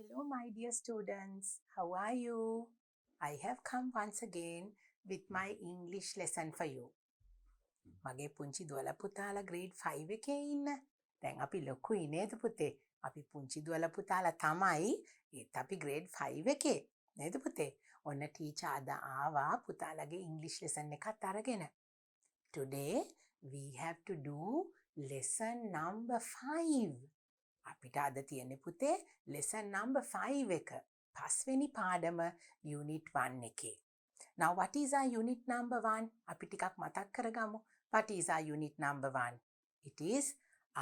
Hello, my dear students. How are you? I have come once again with my English lesson for you. මගේ පුංචි දුවල පුතාලා grade 5 එකේ ඉන්න. දැන් අපි ලොකුයි නේද පුතේ? අපි පුංචි දුවල පුතාලා තමයි. ඒත් අපි grade 5 එකේ. නේද පුතේ? ඔන්න ටීචර් අද ආවා පුතාලගේ English lesson එකත් අරගෙන. Today we have to do lesson number 5. අපිට අද තියෙන්නේ පුතේ lesson number 5 එක. පස්වෙනි පාඩම unit 1 එකේ. Now what is our unit number 1? අපි ටිකක් මතක් කරගමු. What is our unit number 1? It is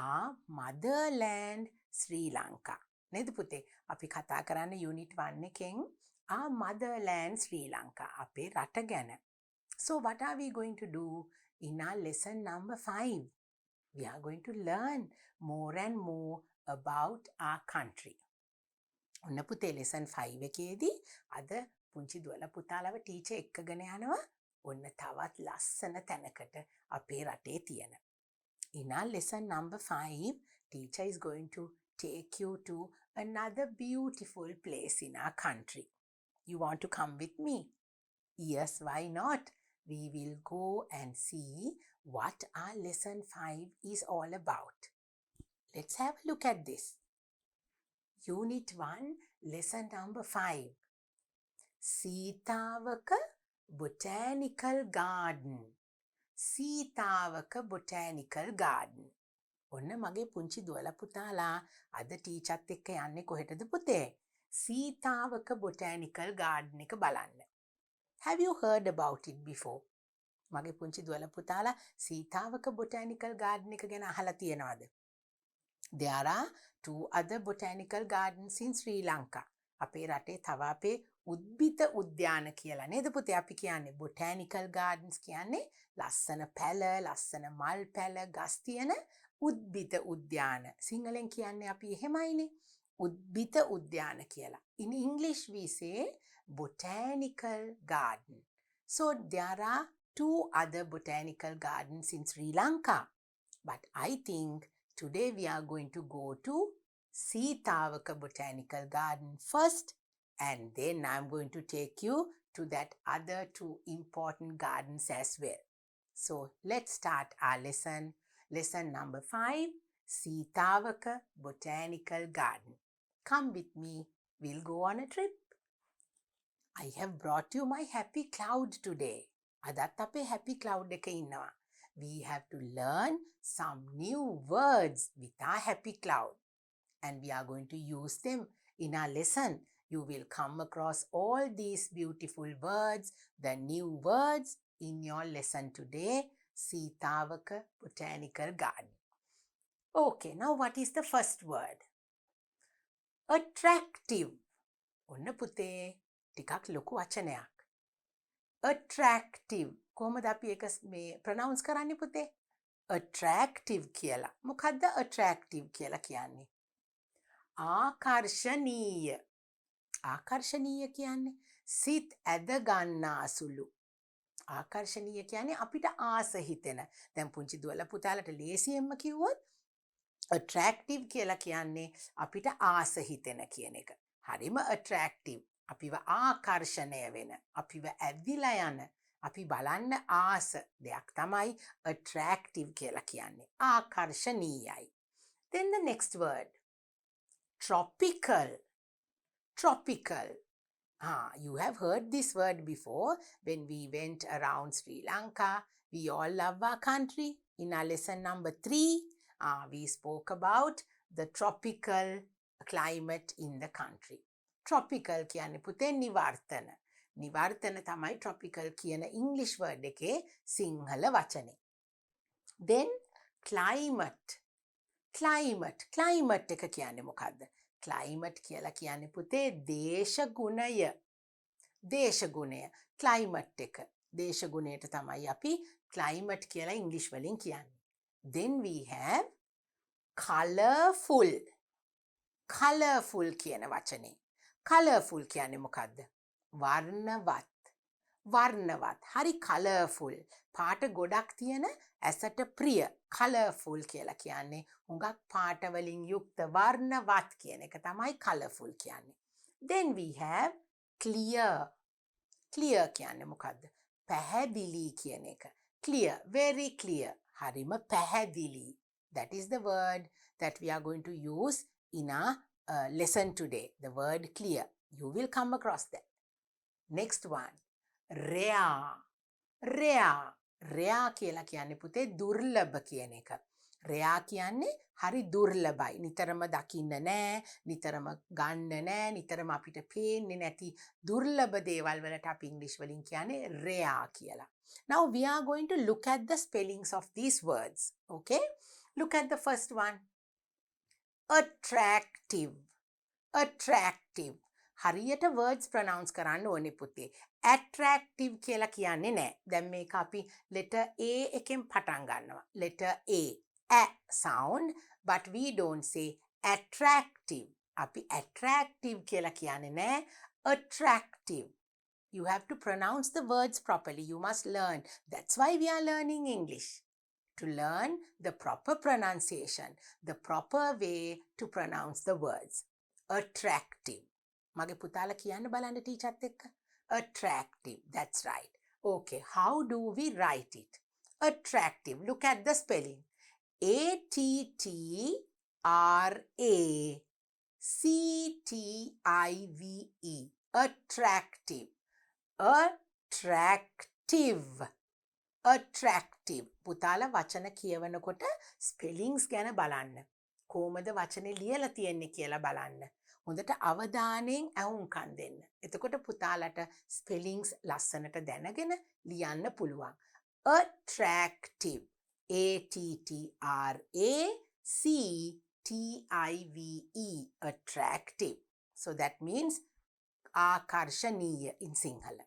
our motherland Sri Lanka. නේද පුතේ? අපි කතා කරන්නේ unit 1 එකෙන් our motherland Sri Lanka. අපේ රට ගැන. So what are we going to do in our lesson number 5? We are going to learn more and more about our country. ඔන්න පුතේ lesson 5 එකේදී අද පුංචි දුවල පුතාලව ටීචර් එක්කගෙන යනවා ඔන්න තවත් ලස්සන තැනකට අපේ රටේ තියෙන. In our lesson number 5, teacher is going to take you to another beautiful place in our country. You want to come with me? Yes, why not? We will go and see what our lesson 5 is all about. Let's have a look at this. Unit 1, lesson number 5. Sitawaka Botanical Garden. Sitawaka Botanical Garden. ඔන්න මගේ පුංචි දුවල පුතාලා අද ටීචර්ත් එක්ක යන්නේ කොහෙටද පුතේ? Sitawaka Botanical Garden එක බලන්න. Have you heard about it before? මගේ පුංචි දුවල පුතාලා සීතාවක Botanical Garden එක ගැන අහලා තියෙනවද? There are 2 other botanical gardens in Sri Lanka. අපේ රටේ තව අපේ උද්භිත උද්‍යාන කියලා නේද පුතේ අපි කියන්නේ botanical gardens කියන්නේ ලස්සන පැල, ලස්සන මල් පැල, ගස් තියෙන උද්භිත උද්‍යාන. සිංහලෙන් කියන්නේ අපි එහෙමයිනේ. උද්භිත උද්‍යාන කියලා. In English we say botanical garden. So there are 2 other botanical gardens in Sri Lanka. But I think today we are going to go to Sitawaka Botanical Garden first, and then I'm going to take you to that other 2 important gardens as well. So let's start our lesson. Lesson number 5, Sitawaka Botanical Garden. Come with me, we'll go on a trip. I have brought you my happy cloud today. අදත් අපේ happy cloud එක ඉන්නවා. We have to learn some new words with our happy cloud. And we are going to use them in our lesson. You will come across all these beautiful words, the new words in your lesson today, Sitawaka Botanical Garden. Okay, now what is the first word? Attractive. ඔන්න පුතේ ටිකක් ලොකු වචනයක්. Attractive. කොහොමද අපි ඒක මේ pronounce කරන්නේ පුතේ? Attractive කියලා. මොකද්ද attractive කියලා කියන්නේ? ආකර්ෂණීය. ආකර්ෂණීය කියන්නේ සිත් ඇද ගන්නාසුළු. ආකර්ෂණීය කියන්නේ අපිට ආස හිතෙන. දැන් පුංචි දුවල පුතාලට ලේසියෙන්ම කිව්වොත් attractive කියලා කියන්නේ අපිට ආස හිතෙන කියන එක. හරිම attractive. අපිව ආකර්ෂණය වෙන. අපිව ඇදිලා යන. අපි බලන්න ආස දෙයක් තමයි attractive කියලා කියන්නේ. ආකර්ෂණීයයි. Then the next word. Tropical. Tropical. You have heard this word before when we went around Sri Lanka. We all love our country. In our lesson number 3, we spoke about the tropical climate in the country. Tropical කියන්නේ පුතේ නිවර්තන. නිවර්තන තමයි tropical කියන English word එකේ සිංහල වචනේ. Then climate. Climate. Climate එක කියන්නේ මොකද්ද? Climate කියලා කියන්නේ පුතේ දේශගුණය. දේශගුණය. Climate එක. දේශගුණයට තමයි අපි climate කියලා English වලින් කියන්නේ. Then we have colorful. Colorful කියන වචනේ. Colorful කියන්නේ මොකද්ද? වර්ණවත්. වර්ණවත්. හරි colourful. පාට ගොඩක් තියෙන ඇසට ප්‍රිය. colourful කියලා කියන්නේ. හුඟක් පාට වලින් යුක්ත වර්ණවත් කියන එක තමයි colourful කියන්නේ. Then we have clear. Clear කියන්නේ මොකද්ද? පැහැදිලි කියන එක. Clear, very clear. හරිම පැහැදිලි. That is the word that we are going to use in our lesson today. The word clear. You will come across that. Next one. Rare. Rare. Rare කියලා කියන්නේ පුතේ දුර්ලභ කියන එක. Rare කියන්නේ හරි දුර්ලභයි. නිතරම දකින්න නෑ, නිතරම ගන්න නෑ, නිතරම අපිට පේන්නේ නැති දුර්ලභ දේවල් වලට අපි ඉංග්‍රීසි වලින් කියන්නේ rare කියලා. Now we are going to look at the spellings of these words. Okay? Look at the first one. Attractive. Attractive. හරියට words pronounce කරන්න ඕනේ පුතේ. Attractive කියලා කියන්නේ නෑ. දැන් මේක අපි letter A එකෙන් පටන් ගන්නවා. Letter A. A sound, but we don't say attractive. අපි attractive කියලා කියන්නේ නෑ. Attractive. You have to pronounce the words properly. You must learn. That's why we are learning English. To learn the proper pronunciation, the proper way to pronounce the words. Attractive. මගේ පුතාලා කියන්න බලන්න ටීචර්ත් එක්ක. Attractive. That's right. Okay, how do we write it? Attractive. Look at the spelling. A-T-T-R-A-C-T-I-V-E. Attractive. Attractive. Attractive. පුතාලා වචන කියවනකොට spellings ගැන බලන්න. කොහොමද වචනේ ලියලා තියෙන්නේ කියලා බලන්න. හොඳට අවධානයෙන් අහුම්කම් දෙන්න. එතකොට පුතාලට ස්පෙලිංස් ලස්සනට දැනගෙන ලියන්න පුළුවන්. Attractive. A-T-T-R-A-C-T-I-V-E. Attractive. So that means ආකර්ශනීය in Sinhala.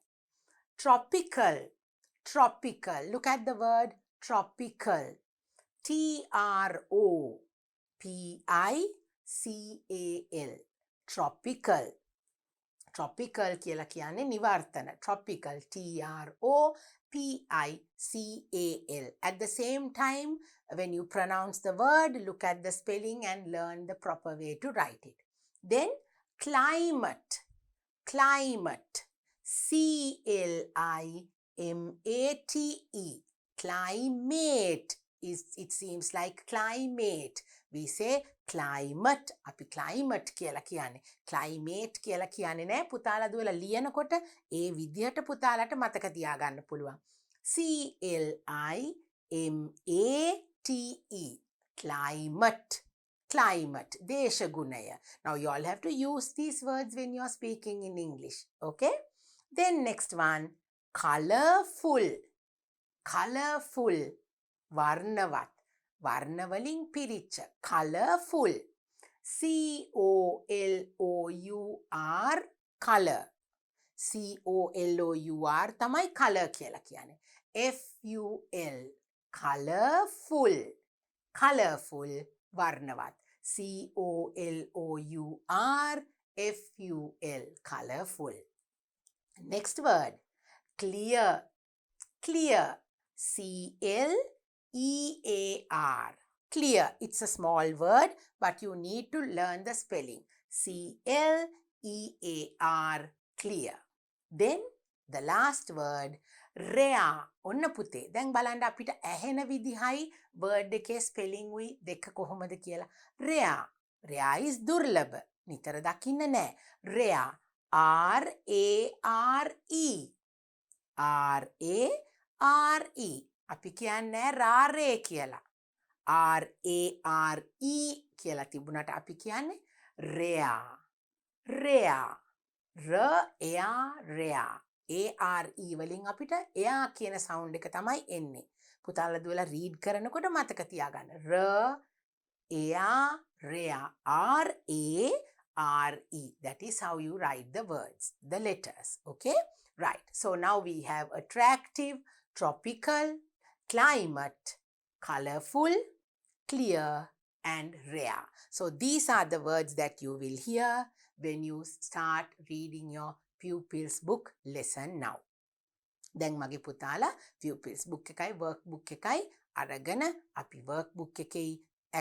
Tropical. Tropical. Look at the word tropical. T-R-O-P-I-C-A-L. Tropical. Tropical කියලා කියන්නේ නිවර්තන. Tropical. T-R-O-P-I-C-A-L. At the same time, when you pronounce the word, look at the spelling and learn the proper way to write it. Then climate. Climate. C-L-I-M-A-T-E. Climate. It seems like climate. We say climate. අපි climate කියලා කියන්නේ. Climate කියලා කියන්නේ නෑ. පුතාලා දුවලා ලියනකොට ඒ විදිහට පුතාලට මතක තියාගන්න පුළුවන්. C-L-I-M-A-T-E. Climate. Climate. දේශගුණය. Now you all have to use these words when you are speaking in English. Okay? Then next one. Colorful. Colorful. වර්ණවත්. වර්ණ වලින් පිරිච්ච. Colorful. C-O-L-O-U-R. Color. C-O-L-O-U-R තමයි color කියලා කියන්නේ. F-U-L. Colorful. Colorful. වර්ණවත්. C-O-L-O-U-R. F-U-L. Colorful. Next word. Clear. Clear. C-L-E-A-R. Clear. It's a small word, but you need to learn the spelling. C-L-E-A-R. Clear. Then the last word. Rare. ඔන්න පුතේ. දැන් බලන්න අපිට ඇහෙන විදිහයි word එකේ spelling උයි දෙක කොහොමද කියලා. Rare. Rare is දුර්ලභ. නිතර දකින්න නෑ. Rare. R-A-R-E. R-A-R-E. අපි කියන්නේ රාරේ කියලා. R-A-R-E කියලා තිබුණාට අපි කියන්නේ rare. Rare. R-A-R-E. A-R-E වලින් අපිට එයා කියන sound එක තමයි එන්නේ. පුතාලා දුවලා read කරනකොට මතක තියාගන්න. R-A-R-E. R-A-R-E. That is how you write the words, the letters. Okay? Right. So now we have attractive, tropical, climate, colorful, clear, and rare. So these are the words that you will hear when you start reading your pupils book lesson now. දැන් මගේ පුතාලා pupils book එකයි workbook එකයි අරගෙන අපි workbook එකේ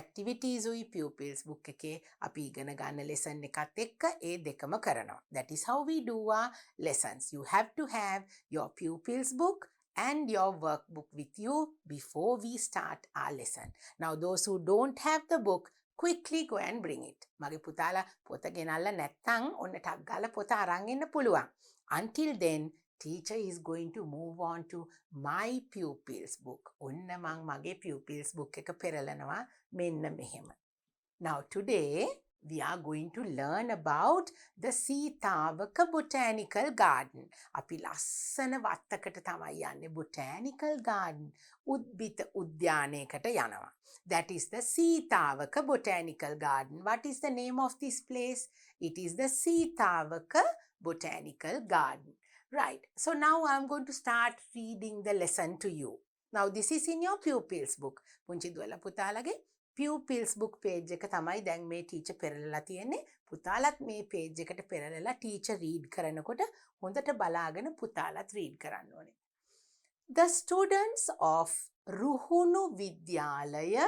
activities උයි pupils book එකේ අපි ඉගෙන ගන්න lesson එකත් එක්ක ඒ දෙකම කරනවා. That is how we do our lessons. You have to have your pupils book and your workbook with you before we start our lesson. Now those who don't have the book, quickly go and bring it. මගේ පුතාලා පොත ගෙනල්ලා නැත්තම් ඔන්න ටක් ගාලා පොත අරන් එන්න පුළුවන්. Until then, teacher is going to move on to my pupils book. ඔන්න මං මගේ pupils book එක පෙරලනවා මෙන්න මෙහෙම. Now today we are going to learn about the Sitawaka Botanical Garden. අපි ලස්සන වත්තකට තමයි යන්නේ botanical garden. උද්භිත උද්‍යානයකට යනවා. That is the Sitawaka Botanical Garden. What is the name of this place? It is the Sitawaka Botanical Garden. Right. So now I'm going to start reading the lesson to you. Now this is in your pupils book. පුංචි දුවලා පුතාලගේ pupils book page එක තමයි දැන් මේ teacher පෙරලලා තියෙන්නේ. පුතාලත් මේ page එකට පෙරලලා teacher read කරනකොට හොඳට බලාගෙන පුතාලත් read කරන්න ඕනේ. The students of Ruhunu Vidyalaya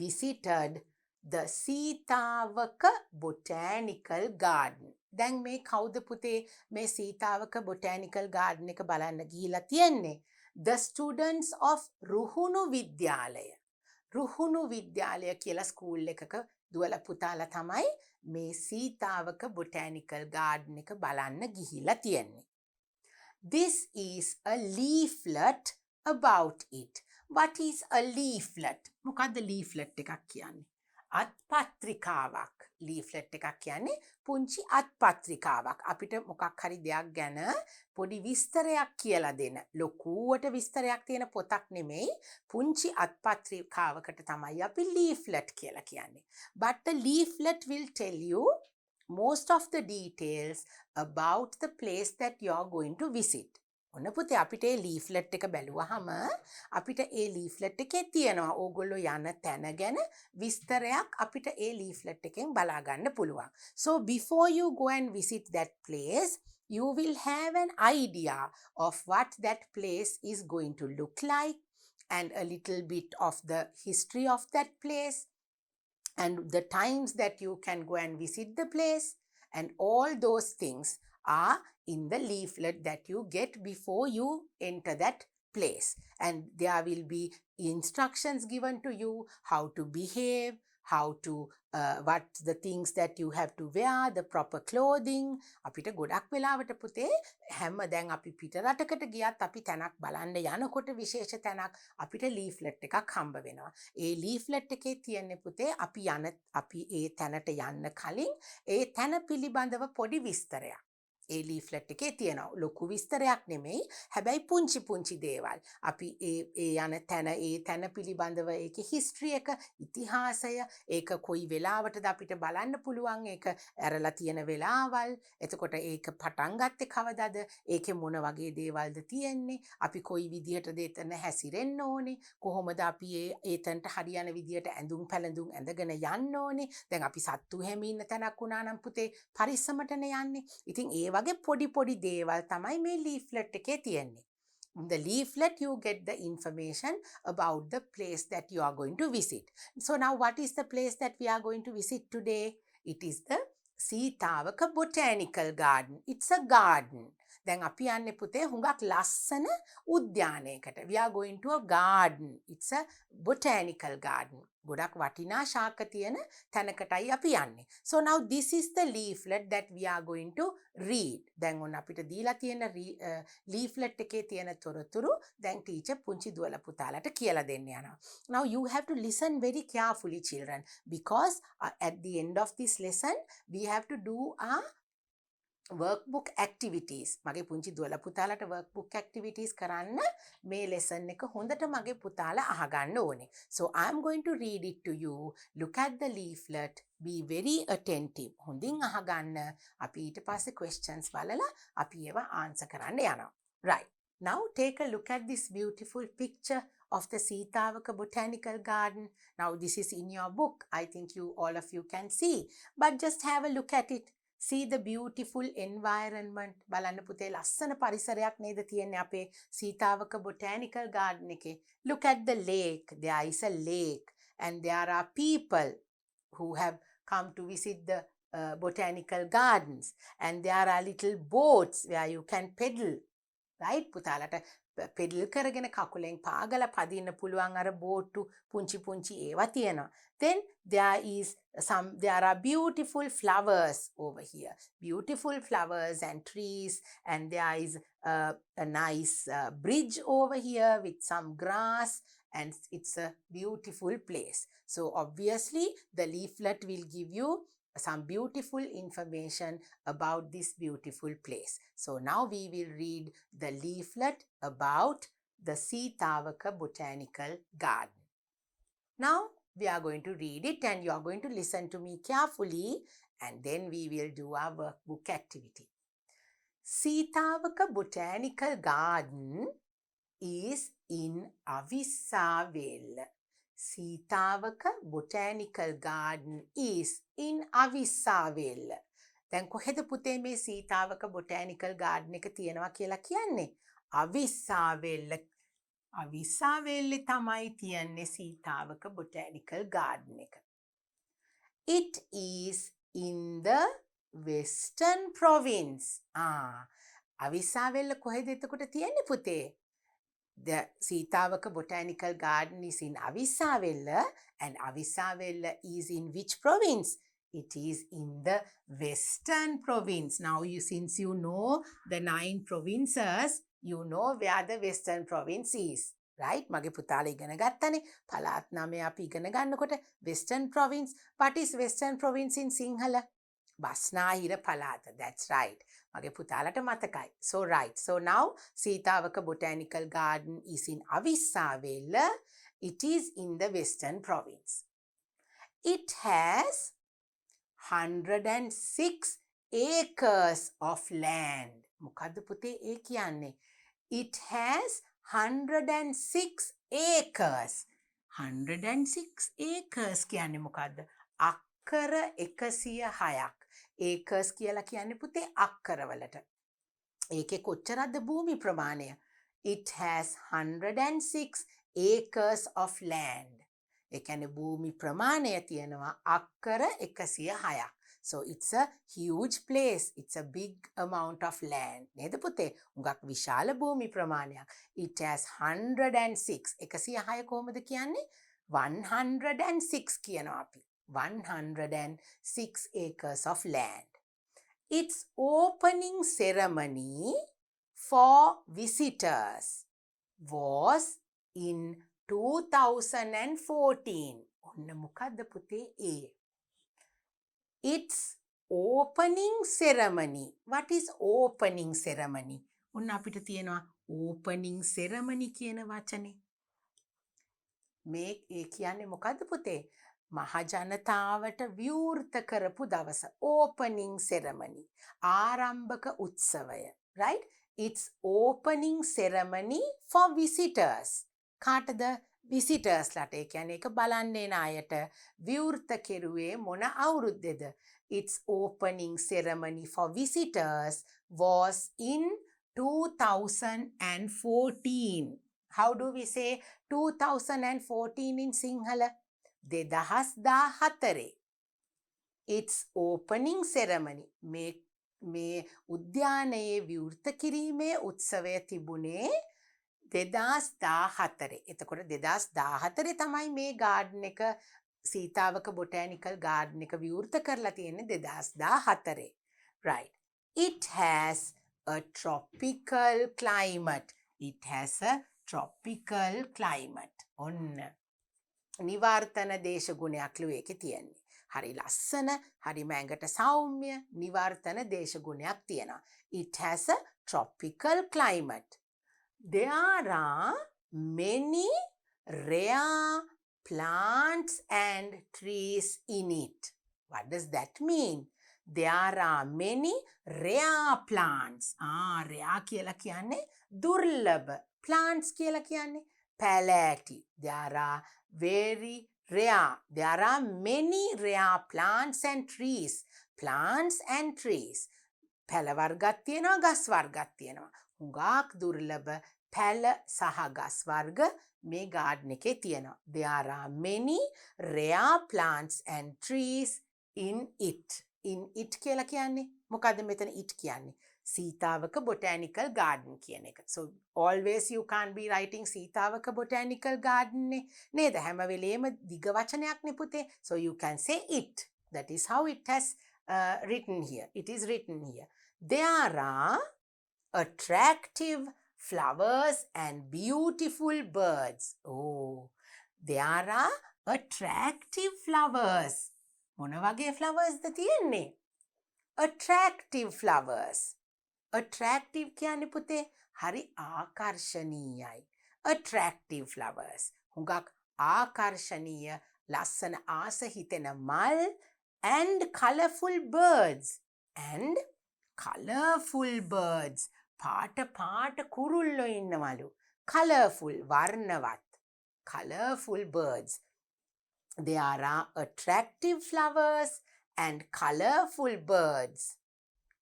visited the Sitawaka Botanical Garden. දැන් මේ කවුද පුතේ මේ සීතාවක botanical garden එක බලන්න ගිහිලා තියෙන්නේ? The students of Ruhunu Vidyalaya. Ruhunu විද්‍යාලය කියලා ස්කූල් එකක දුවලා පුතාලා තමයි මේ සීතාවක botanical garden එක බලන්න ගිහිලා තියෙන්නේ. This is a leaflet about it. What is a leaflet? මොකද්ද leaflet එකක් කියන්නේ? අත්පත්‍රිකාවක්. leaflet එකක් කියන්නේ පුංචි අත්පත්‍රිකාවක්. අපිට මොකක් හරි දෙයක් ගැන පොඩි විස්තරයක් කියලා දෙන. ලොකුවට විස්තරයක් තියෙන පොතක් නෙමෙයි. පුංචි අත්පත්‍රිකාවකට තමයි අපි leaflet කියලා කියන්නේ. But the leaflet will tell you most of the details about the place that you are going to visit. ඔන්න පුතේ අපිට ඒ leaflet එක බැලුවහම අපිට ඒ leaflet එකේ තියෙනවා ඕගොල්ලෝ යන තැන ගැන විස්තරයක් අපිට ඒ leaflet එකෙන් බලා ගන්න පුළුවන්. So before you go and visit that place, you will have an idea of what that place is going to look like and a little bit of the history of that place and the times that you can go and visit the place, and all those things are in the leaflet that you get before you enter that place. And there will be instructions given to you how to behave, how to what the things that you have to wear, the proper clothing. අපිට ගොඩක් වෙලාවට පුතේ හැම දැන් අපි පිට රටකට ගියත් අපි තැනක් බලන්න යනකොට විශේෂ තැනක් අපිට leaflet එකක් හම්බ වෙනවා. ඒ leaflet එකේ තියෙන්නේ පුතේ අපි ඒ තැනට යන්න කලින් ඒ තැන පිළිබඳව පොඩි විස්තරයක්. ඒ leaflet එකේ තියෙනවා. ලොකු විස්තරයක් නෙමෙයි. හැබැයි පුංචි පුංචි දේවල්. අපි ඒ යන තැන පිළිබඳව ඒකේ history එක, ඉතිහාසය, ඒක කොයි වෙලාවටද අපිට බලන්න පුළුවන්, ඒක ඇරලා තියෙන වෙලාවල්, එතකොට ඒක පටන් ගත්තේ කවදාද, ඒකේ මොන වගේ දේවල්ද තියෙන්නේ, අපි කොයි විදිහටද එතන හැසිරෙන්න ඕනේ, කොහොමද අපි ඒතනට හරියන විදිහට ඇඳුම් පැළඳුම් ඇඳගෙන යන්න ඕනේ. දැන් අපි සත්තු හැම ඉන්න තැනක් වුණා නම් පුතේ පරිස්සමටනේ යන්නේ. ඉතින් ඒ වගේ පොඩි දේවල් තමයි මේ leaflet එකේ තියෙන්නේ. In the leaflet you get the information about the place that you are going to visit. So now what is the place that we are going to visit today? It is the Sitawaka Botanical Garden. It's a garden. දැන් අපි යන්නේ පුතේ හුඟක් ලස්සන උද්‍යානයකට. We are going to a garden. It's a botanical garden. ගොඩක් වටිනා ශාක තියෙන තැනකටයි අපි යන්නේ. So now this is the leaflet that we are going to read. දැන් ඔන්න අපිට දීලා තියෙන leaflet එකේ තියෙන තොරතුරු දැන් teacher පුංචි දුවලා පුතාලට කියලා දෙන්න යනවා. Now you have to listen very carefully children, because at the end of this lesson we have to do a workbook activities. මගේ පුංචි දුවලා පුතාලට workbook activities කරන්න මේ lesson එක හොඳට මගේ පුතාලා අහගන්න ඕනේ. So I am going to read it to you. Look at the leaflet. Be very attentive. හොඳින් අහගන්න. අපි ඊට පස්සේ questions බලලා අපි ඒවා answer කරන්න යනවා. Right. Now take a look at this beautiful picture of the Sitawaka Botanical Garden. Now this is in your book. I think all of you can see. But just have a look at it. See the beautiful environment. බලන්න පුතේ ලස්සන පරිසරයක් නේද තියෙන්නේ අපේ Sitawaka botanical garden එකේ. Look at the lake. There is a lake and there are people who have come to visit the botanical gardens, and there are little boats where you can pedal, right? පුතාලට pedal කරගෙන කකුලෙන් පාගල පදින්න පුළුවන් අර බෝට්ටු පුංචි ඒවා තියෙනවා. Then there are beautiful flowers over here. Beautiful flowers and trees, and there is a nice bridge over here with some grass, and it's a beautiful place. So obviously the leaflet will give you some beautiful information about this beautiful place. So now we will read the leaflet about the Sitawaka Botanical Garden. Now we are going to read it and you are going to listen to me carefully, and then we will do our workbook activity. Sitawaka Botanical Garden is in Avissawella. Sitawaka Botanical Garden is in Avissawella. දැන් කොහෙද පුතේ මේ Sitawaka botanical garden එක තියෙනවා කියලා කියන්නේ? අවිස්සාවෙල්ල. අවිස්සාවෙල්ලේ තමයි තියන්නේ සීතාවක botanical garden එක. It is in the Western Province. අවිස්සාවෙල්ල කොහෙද එතකොට තියෙන්නේ පුතේ? The Sitawaka Botanical Garden is in Avissawella, and Avissawella is in which province? It is in the Western Province. Now, since you know the 9 provinces, you know where the Western Province is. Right? මගේ පුතාලා ඉගෙන ගත්තනේ. පළාත් 9 අපි ඉගෙන ගන්නකොට Western Province. What is Western Province in Sinhala? බස්නාහිර පළාත. That's right. මගේ පුතාලට මතකයි. So right. So now Sitawaka Botanical Garden is in Avissawella. It is in the Western Province. It has 106 acres of land. මොකද්ද පුතේ ඒ කියන්නේ? It has 106 acres. 106 acres කියන්නේ මොකද්ද? අක්කර 106ක්. acres කියලා කියන්නේ පුතේ අක්කරවලට. ඒකේ කොච්චරද භූමි ප්‍රමාණය? It has 106 acres of land. ඒ කියන්නේ භූමි ප්‍රමාණය තියෙනවා අක්කර 106ක්. So it's a huge place. It's a big amount of land. නේද පුතේ? උඟක් විශාල භූමි ප්‍රමාණයක්. It has 106. 106 කොහොමද කියන්නේ? 106 කියනවා අපි. 106 acres of land. Its opening ceremony for visitors was in 2014. ඔන්න මොකද්ද පුතේ ඒ? Its opening ceremony. What is opening ceremony? ඔන්න අපිට තියෙනවා opening ceremony කියන වචනේ. මේ ඒ කියන්නේ මොකද්ද පුතේ? මහජනතාවට විවෘත කරපු දවස. Opening ceremony. ආරම්භක උත්සවය. Right? It's opening ceremony for visitors. කාටද? visitors ලට. ඒ කියන්නේ ඒක බලන්න එන අයට විවෘත කෙරුවේ මොන අවුරුද්දේද? Its opening ceremony for visitors was in 2014. How do we say 2014 in Sinhala? 2014. Its opening ceremony. මේ උද්‍යානයේ විවෘත කිරීමේ උත්සවය තිබුණේ 2014. එතකොට 2014 තමයි මේ garden එක සීතාවක botanical garden එක විවෘත කරලා තියෙන්නේ 2014. Right. It has a tropical climate. It has a tropical climate. ඔන්න නිවර්තන දේශගුණයක් ඒකේ තියෙන්නේ. හරි ලස්සන, හරි මැඟට සෞම්‍ය නිවර්තන දේශගුණයක් තියෙනවා. It has a tropical climate. There are many rare plants and trees in it. What does that mean? There are many rare plants. Rare කියලා කියන්නේ දුර්ලභ. Plants කියලා කියන්නේ palliative. There are very rare. There are many rare plants and trees. plants and trees. පැල වර්ගත් තියෙනවා, ගස් වර්ගත් තියෙනවා. හුඟක් දුර්ලභ පැල සහ ගස් වර්ග මේ garden එකේ තියෙනවා. There are many rare plants and trees in it. In it කියලා කියන්නේ මොකද්ද මෙතන it කියන්නේ? සීතාවක botanical garden කියන එක. So always you can't be writing Sitawaka botanical garden නේද? හැම වෙලේම දිග වචනයක් නේ පුතේ. So you can say it. That is how it has written here. It is written here. There are attractive flowers and beautiful birds. Oh, there are attractive flowers. මොන වගේ flowers ද තියෙන්නේ? Attractive flowers. Attractive කියන්නේ පුතේ හරි ආකර්ශනීයයි. Attractive flowers. හුඟක් ආකර්ශනීය ලස්සන ආස හිතෙන මල් and colorful birds. And colorful birds. පාට කුරුල්ලෝ ඉන්නවලු. Colorful වර්ණවත්. Colorful birds. There are attractive flowers and colorful birds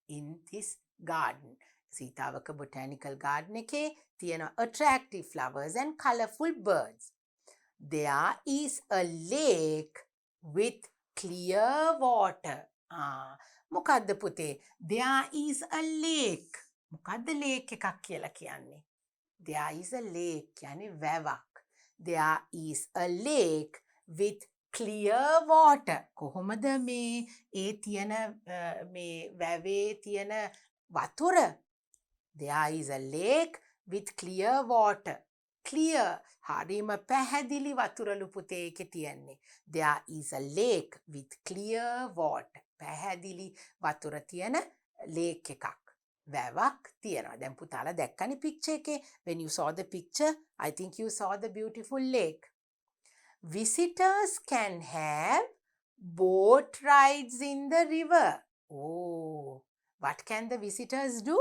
in this garden. Sitawaka botanical garden එකේ තියෙන attractive flowers and colorful birds. There is a lake with clear water. මොකද්ද පුතේ? There is a lake. මොකද්ද lake එකක් කියලා කියන්නේ? There is a lake කියන්නේ වැවක්. There is a lake with clear water. කොහොමද මේ ඒ තියෙන මේ වැවේ තියෙන වතුර? There is a lake with clear water. Clear හරිම පැහැදිලි වතුරලු පුතේ ඒකේ තියෙන්නේ. There is a lake with clear water. පැහැදිලි වතුර තියෙන lake එකක්. වැවක් තියෙනවා. දැන් පුතාලා දැක්කනේ picture එකේ. When you saw the picture, I think you saw the beautiful lake. Visitors can have boat rides in the river. Oh, what can the visitors do?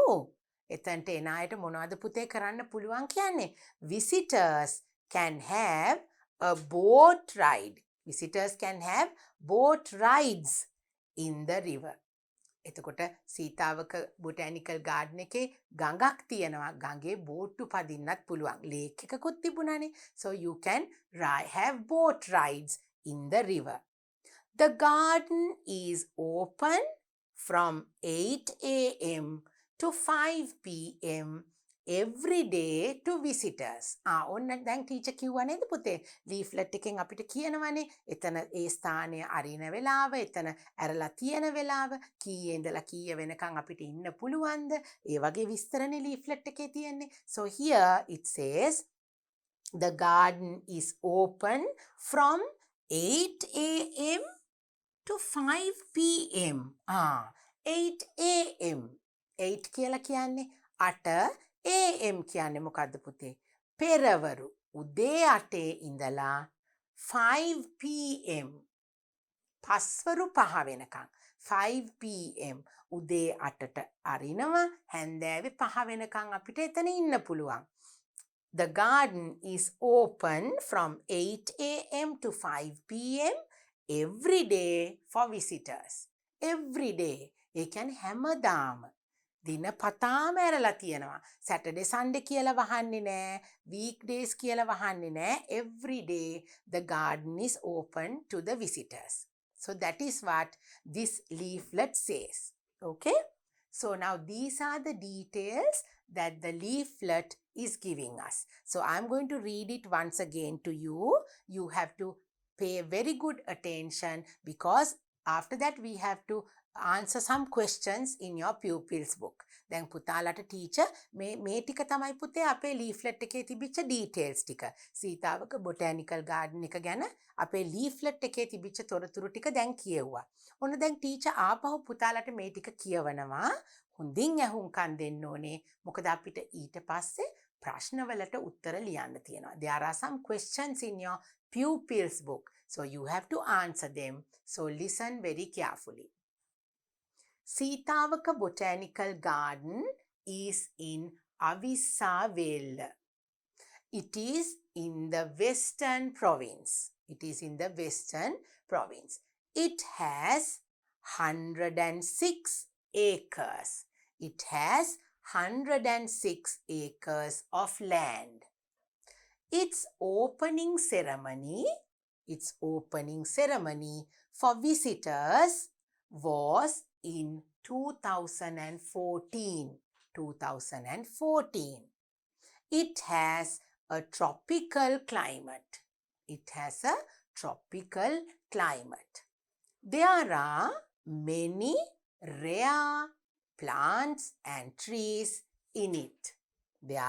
එතනට එන අයට මොනවද පුතේ කරන්න පුළුවන් කියන්නේ? Visitors can have a boat ride. Visitors can have boat rides in the river. එතකොට Sitawaka botanical garden එකේ ගඟක් තියෙනවා. ගඟේ බෝට්ටු පදින්නත් පුළුවන්. ලේක් එකකුත් තිබුණානේ. So you can have boat rides in the river. The garden is open from 8 a.m. to 5 p.m. every day to visitors. ඔන්න දැන් teacher කිව්වා නේද පුතේ? ලීෆ්ලට් එකෙන් අපිට කියනවනේ එතන ඒ ස්ථානය අරින වෙලාව, එතන ඇරලා තියෙන වෙලාව, කීයේ ඉඳලා කීය වෙනකන් අපිට ඉන්න පුළුවන්ද? ඒ වගේ විස්තරනේ ලීෆ්ලට් එකේ තියෙන්නේ. So here it says the garden is open from 8 a.m. to 5 p.m. 8 a.m. 8 කියලා කියන්නේ 8 AM කියන්නේ මොකද්ද පුතේ? පෙරවරු. උදේ 8 ඉඳලා 5 PM. පස්වරු 5 වෙනකන්. 5 PM. උදේ 8ට අරිනවා හැන්දෑවේ 5 වෙනකන් අපිට එතන ඉන්න පුළුවන්. The garden is open from 8 AM to 5 PM every day for visitors. Every day. ඒ කියන්නේ හැමදාම. දින පතාම ඇරලා තියෙනවා. Saturday Sunday කියලා වහන්නේ නැහැ. Weekdays කියලා වහන්නේ නැහැ. Every day the garden is open to the visitors. So that is what this leaflet says. Okay? So now these are the details that the leaflet is giving us. So I'm going to read it once again to you. You have to pay very good attention because after that we have to answer some questions in your pupils book. දැන් පුතාලට teacher මේ ටික තමයි පුතේ අපේ leaflet එකේ තිබිච්ච details ටික. සීතාවක බොටැනිකල් ගාඩන් එක ගැන අපේ ලීෆ්ලට් එකේ තිබිච්ච තොරතුරු ටික දැන් කියෙව්වා. ඔන්න දැන් ටීචර් ආපහු පුතාලට මේ ටික කියවනවා. හොඳින් අහුම්කම් දෙන්න ඕනේ. මොකද අපිට ඊට පස්සේ ප්‍රශ්නවලට උත්තර ලියන්න තියෙනවා. There are some questions in your pupils book. So you have to answer them. So listen very carefully. Sitavaka Botanical Garden is in Avisavela. It is in the Western Province. It is in the Western Province. It has 106 acres. It has 106 acres of land. Its opening ceremony for visitors was in 2014. It has a tropical climate. There are many rare plants and trees in it. There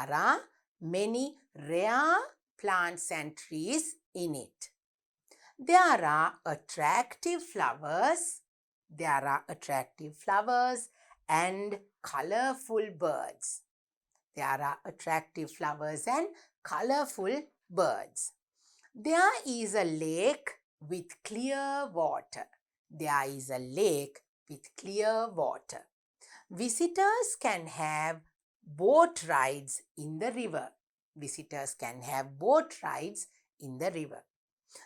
are attractive flowers and colorful birds. There is a lake with clear water. Visitors can have boat rides in the river.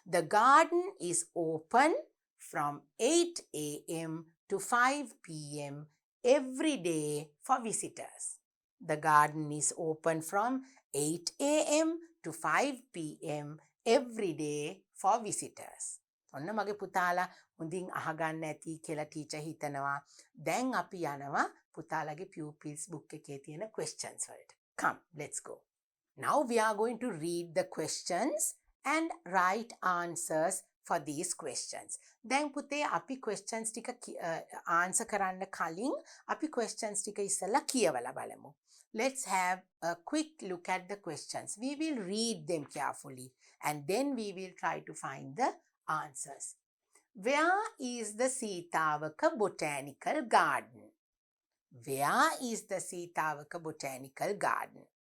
The garden is open from 8 a.m. to 5 p.m. every day for visitors. The garden is open from 8 a.m. to 5 p.m. every day for visitors. ඔන්න මගේ පුතාලා හොඳින් අහගන්න ඇති කියලා teacher හිතනවා. දැන් අපි යනවා පුතාලගේ pupils book එකේ තියෙන questions වලට. Come, let's go. Now we are going to read the questions and write answers for these questions. දැන් පුතේ අපි questions ටික answer කරන්න කලින් අපි questions ටික ඉස්සලා කියවලා බලමු. Let's have a quick look at the questions. We will read them carefully and then we will try to find the answers. Where is the Sitawaka Botanical Garden?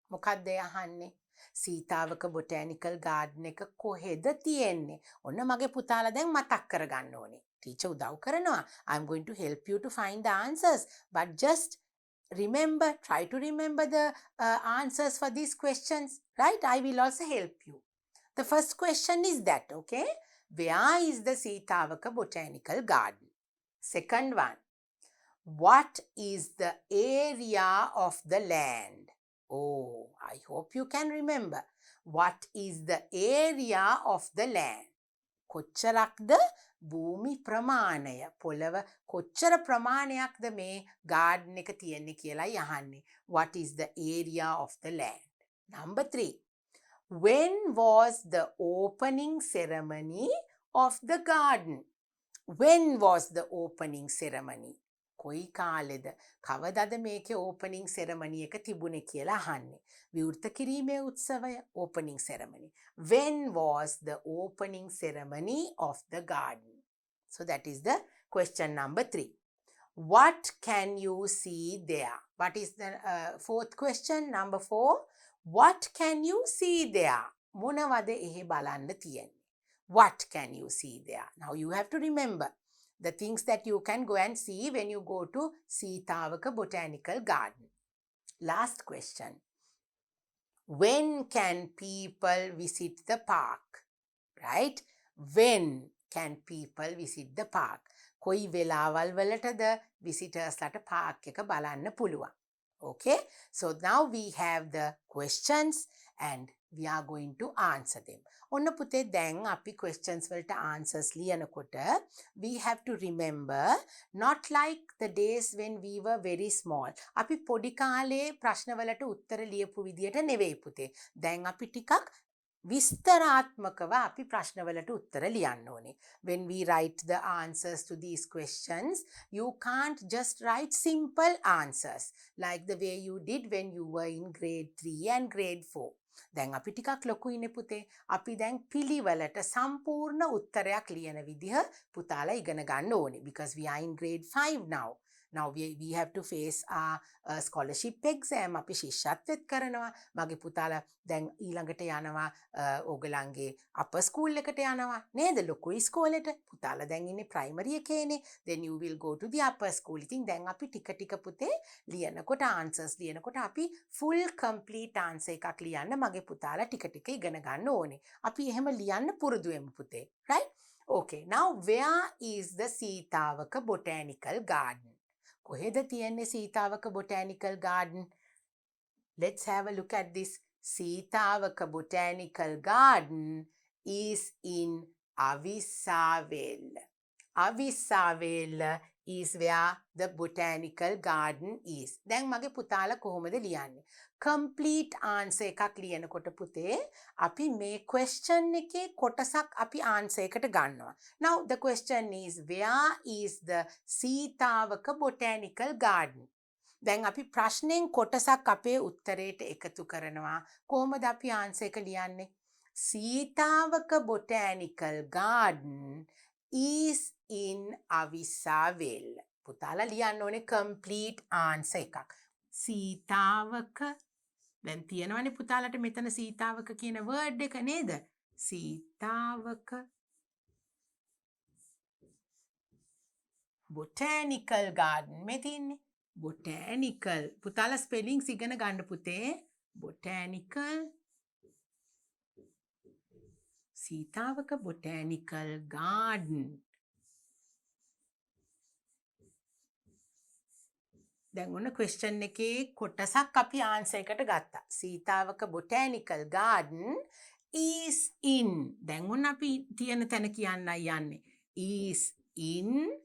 මොකක්ද අහන්නේ? සීතාවක බොටැනිකල් ගාඩන් එක කොහෙද තියෙන්නේ? ඔන්න මගේ පුතාලා දැන් මතක් කරගන්න ඕනේ. ටීචර් උදව් කරනවා. I'm going to help you to find the answers. But just try to remember the answers for these questions. Right? I will also help you. The first question is that, okay? Where is the Sitawaka Botanical Garden? Second one. What is the area of the land? Oh, I hope you can remember. What is the area of the land? කොච්චරක්ද භූමි ප්‍රමාණය? පොළව කොච්චර ප්‍රමාණයක්ද මේ garden එක තියෙන්නේ කියලායි අහන්නේ. What is the area of the land? Number 3. When was the opening ceremony of the garden? When was the opening ceremony? කොයි කාලෙද? කවදාද මේකේ opening ceremony එක තිබුණේ කියලා අහන්නේ. විවෘත කිරීමේ උත්සවය opening ceremony. When was the opening ceremony of the garden? So that is the question number 3. What can you see there? What is the fourth question? Number 4. What can you see there? මොනවද එහෙ බලන්න තියෙන්නේ? What can you see there? Now you have to remember the things that you can go and see when you go to Sitawaka Botanical Garden. Last question. When can people visit the park? Right? When can people visit the park? කොයි වෙලාවල් වලටද visitors ලට park එක බලන්න පුළුවන්. Okay? So now we have the questions and we are going to answer them. ඔන්න පුතේ දැන් අපි questions වලට answers ලියනකොට we have to remember not like the days when we were very small. අපි පොඩි කාලේ ප්‍රශ්න වලට උත්තර ලියපු විදියට නෙවෙයි පුතේ. දැන් අපි ටිකක් විස්තරාත්මකව අපි ප්‍රශ්න වලට උත්තර ලියන්න ඕනේ. When we write the answers to these questions, you can't just write simple answers like the way you did when you were in grade 3 and grade 4. දැන් අපි ටිකක් ලොකුයිනේ පුතේ. අපි දැන් පිළිවෙලට සම්පූර්ණ උත්තරයක් ලියන විදිහ පුතාලා ඉගෙන ගන්න ඕනේ. Because we are in grade 5 now. Now we have to face a scholarship exam. අපි ශිෂ්‍යත්වෙත් කරනවා. මගේ පුතාලා දැන් ඊළඟට යනවා ඕගලන්ගේ upper school එකට යනවා. නේද? ලොකුයි ස්කෝලේට. පුතාලා දැන් ඉන්නේ primary එකේනේ. Then you will go to the upper school. ඉතින් දැන් අපි ටික ටික පුතේ ලියනකොට answers ලියනකොට අපි full complete answer එකක් ලියන්න මගේ පුතාලා ටික ටික ඉගෙන ගන්න ඕනේ. අපි එහෙම ලියන්න පුරුදු වෙමු පුතේ. Right? Okay, now where is the Seethawaka Botanical Garden? කොහෙද තියෙන්නේ Seethawaka Botanical Garden? Let's have a look at this. Seethawaka Botanical Garden is in Avisavela. Avisavela is where the botanical garden is. දැන් මගේ පුතාලා කොහොමද ලියන්නේ? Complete answer එකක් ලියනකොට පුතේ අපි මේ question එකේ කොටසක් අපි answer එකට ගන්නවා. Now the question is, where is the Seethawaka Botanical Garden? දැන් අපි ප්‍රශ්නෙන් කොටසක් අපේ උත්තරයට එකතු කරනවා. කොහොමද අපි answer එක ලියන්නේ? Seethawaka Botanical Garden is in Avisavela. පුතාලා ලියන්න ඕනේ complete answer එකක්. Seethawaka දැන් තියෙනවනේ පුතාලට මෙතන Seethawaka කියන word එක නේද? Seethawaka Botanical Garden මේ තියෙන්නේ. Botanical. පුතාලා spellings ඉගෙන ගන්න පුතේ. Botanical Seethawaka Botanical Garden. දැන් ඔන්න question එකේ කොටසක් අපි answer එකට ගත්තා. Seethawaka Botanical Garden is in. දැන් ඔන්න අපි තියෙන තැන කියන්නයි යන්නේ. Is in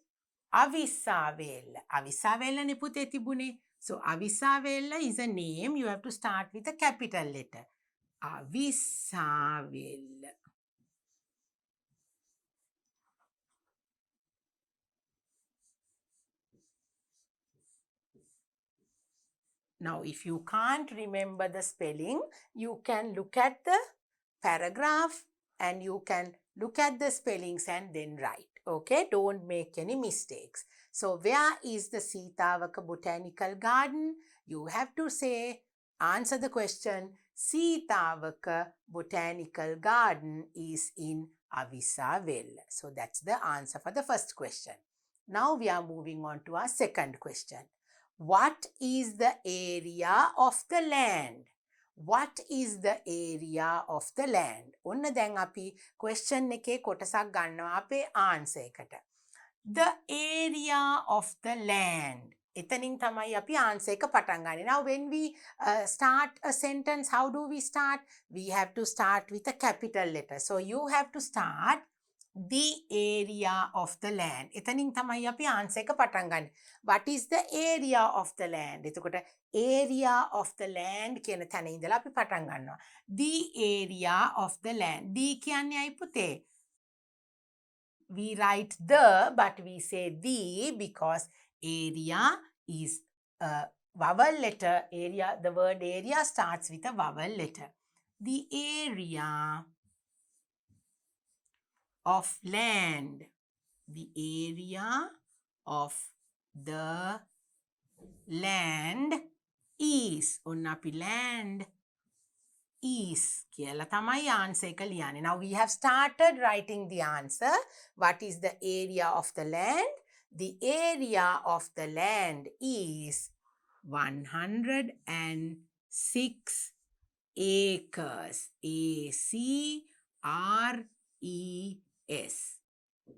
Avisavela. Avisavela නේ පුතේ තිබුණේ. So Avisavela is a name. You have to start with a capital letter. Avisavela. Now, if you can't remember the spelling, you can look at the paragraph and you can look at the spellings and then write. Okay, don't make any mistakes. So, where is the Seethawaka Botanical Garden? You have to say, answer the question, Seethawaka Botanical Garden is in Avisavela. So, that's the answer for the first question. Now, we are moving on to our second question. What is the area of the land? What is the area of the land? ඔන්න දැන් අපි question එකේ කොටසක් ගන්නවා අපේ answer එකට. The area of the land. එතනින් තමයි අපි answer එක පටන් ගන්නේ. Now when we start a sentence, how do we start? We have to start with a capital letter. So you have to start the area of the land. එතනින් තමයි අපි answer එක පටන් ගන්නේ. What is the area of the land? එතකොට area of the land කියන තැන ඉඳලා අපි පටන් ගන්නවා. The area of the land. D කියන්නේ අයි පුතේ? We write the, but we say the because area is a vowel letter. Area, the word area starts with a vowel letter. The area of land. The area of the land is. ඔන්න අපි land is කියලා තමයි answer එක ලියන්නේ. Now we have started writing the answer. What is the area of the land? The area of the land is 106 acres. ACRES.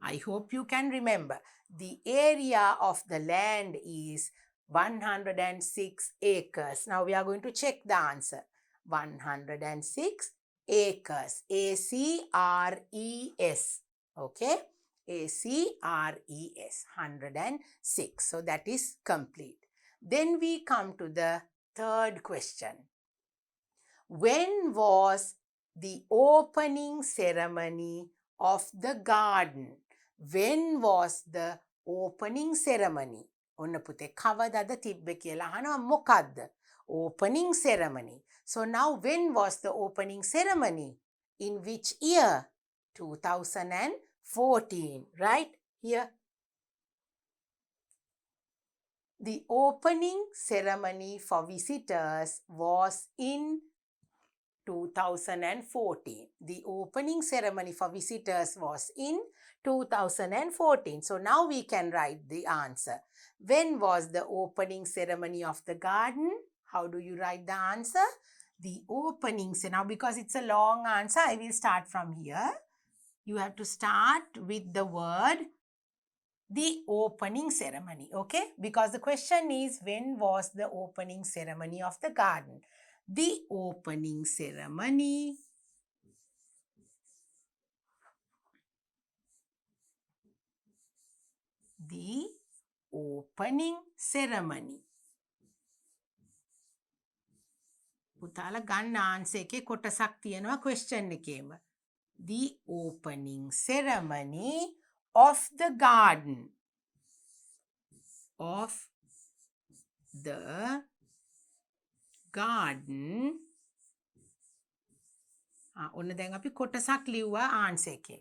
I hope you can remember. The area of the land is 106 acres. Now we are going to check the answer. 106 acres. ACRES. Okay? ACRES. 106. So that is complete. Then we come to the third question. When was the opening ceremony of the garden? When was the opening ceremony? ඔන්න පුතේ කවදද තිබ්බේ කියලා අහනවා මොකද්ද? Opening ceremony. So now when was the opening ceremony? In which year? 2014, right? Here. The opening ceremony for visitors was in 2014. The opening ceremony for visitors was in 2014. So now we can write the answer. When was the opening ceremony of the garden? How do you write the answer? The opening. So now because it's a long answer, I will start from here. You have to start with the word the opening ceremony, okay? Because the question is, when was the opening ceremony of the garden? The opening ceremony the opening ceremony. පුතාලා ගන්න answer එකේ කොටසක් තියෙනවා question එකේම. The opening ceremony of the garden. Of the garden. ඔන්න දැන් අපි කොටසක් ලිව්වා ආන්සර් එකේ.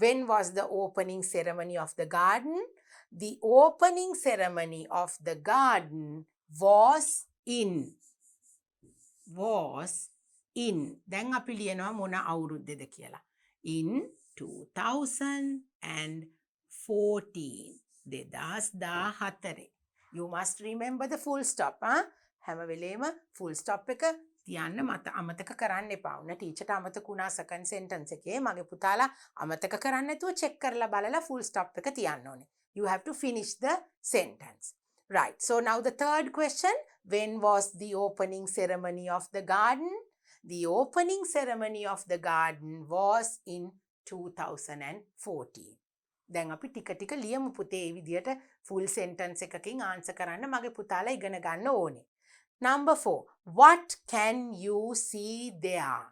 When was the opening ceremony of the garden? The opening ceremony of the garden was in. දැන් අපි ලියනවා මොන අවුරුද්දේද කියලා. In 2014. 2014. You must remember the full stop. හැම වෙලේම full stop එක තියන්න අමතක කරන්න එපා. ඔන්න ටීචර්ට අමතක වුණා second sentence එකේ. මගේ පුතාලා අමතක කරන්න නැතුව check කරලා බලලා full stop එක තියන්න ඕනේ. You have to finish the sentence. Right. So now the third question. When was the opening ceremony of the garden? The opening ceremony of the garden was in 2014. දැන් අපි ටික ටික ලියමු පුතේ. මේ විදියට full sentence එකකින් answer කරන්න මගේ පුතාලා ඉගෙන ගන්න ඕනේ. Number 4. What can you see there?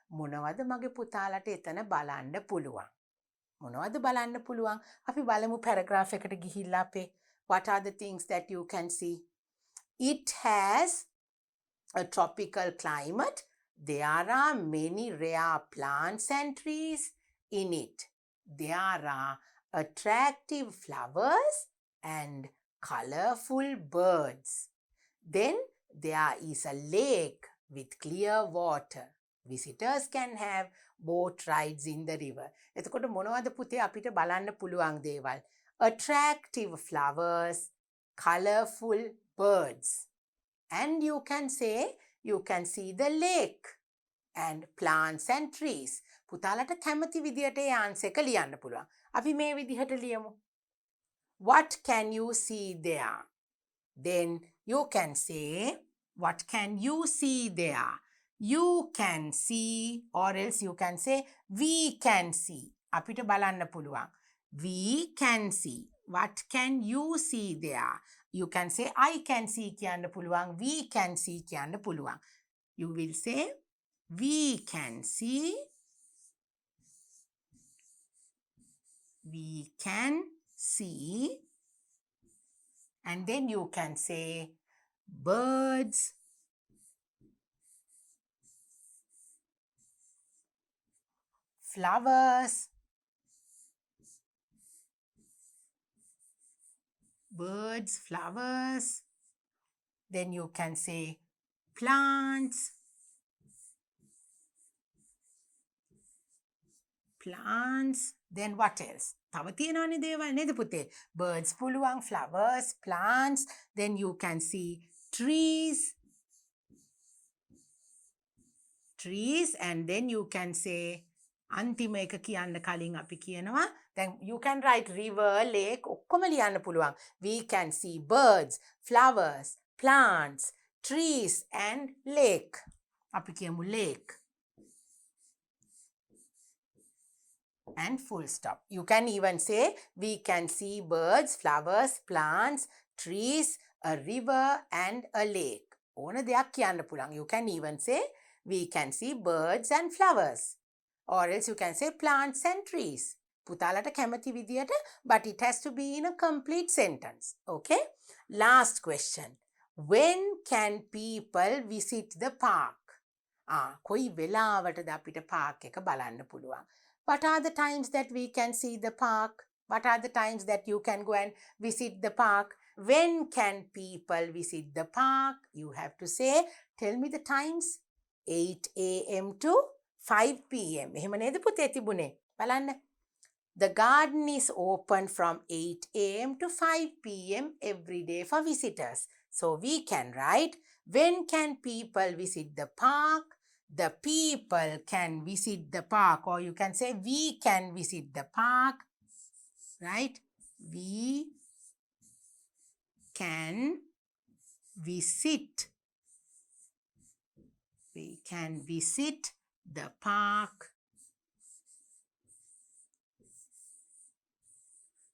මොනවද මගේ පුතාලට එතන බලන්න පුළුවන්? මොනවද බලන්න පුළුවන්? අපි බලමු paragraph එකට ගිහිල්ලා අපේ what are the things that you can see? It has a tropical climate. There are many rare plants and trees in it. There are attractive flowers and colorful birds. Then there is a lake with clear water. Visitors can have boat rides in the river. එතකොට මොනවද පුතේ අපිට බලන්න පුළුවන් දේවල්? Attractive flowers, colorful birds. And you can see the lake and plants and trees. පුතාලට කැමති විදියට ඒ ආන්සර් එක ලියන්න පුළුවන්. අපි මේ විදිහට ලියමු. What can you see there? Then you can say, what can you see there? You can see, or else you can say, we can see. අපිට බලන්න පුළුවන්. We can see. What can you see there? You can say, I can see කියන්න පුළුවන්. We can see කියන්න පුළුවන්. You will say, we can see. We can see. And then you can say, birds, flowers, birds, flowers. Then you can say plants, then what else? තව තියෙනවනේ දේවල් නේද පුතේ? Birds පුළුවන්, flowers, plants. Then you can see trees, and then you can say අන්තිම එක කියන්න කලින් අපි කියනවා. Then you can write river, lake ඔක්කොම ලියන්න පුළුවන්. We can see birds, flowers, plants, trees and lake. අපි කියමු lake. And full stop. You can even say we can see birds, flowers, plants, trees, a river and a lake. ඕන දෙයක් කියන්න පුළුවන්. You can even say we can see birds and flowers. Or else you can say plants and trees. පුතාලට කැමති විදියට, but it has to be in a complete sentence. Okay? Last question. When can people visit the park? කොයි වෙලාවටද අපිට park එක බලන්න පුළුවන්? What are the times that we can see the park? What are the times that you can go and visit the park? When can people visit the park? You have to say, tell me the times. 8 a.m. to 5 p.m. එහෙම නේද පුතේ තිබුණේ? බලන්න. The garden is open from 8 a.m. to 5 p.m. every day for visitors. So we can write, when can people visit the park? the people can visit the park, or you can say we can visit the park, right? We can visit. We can visit the park.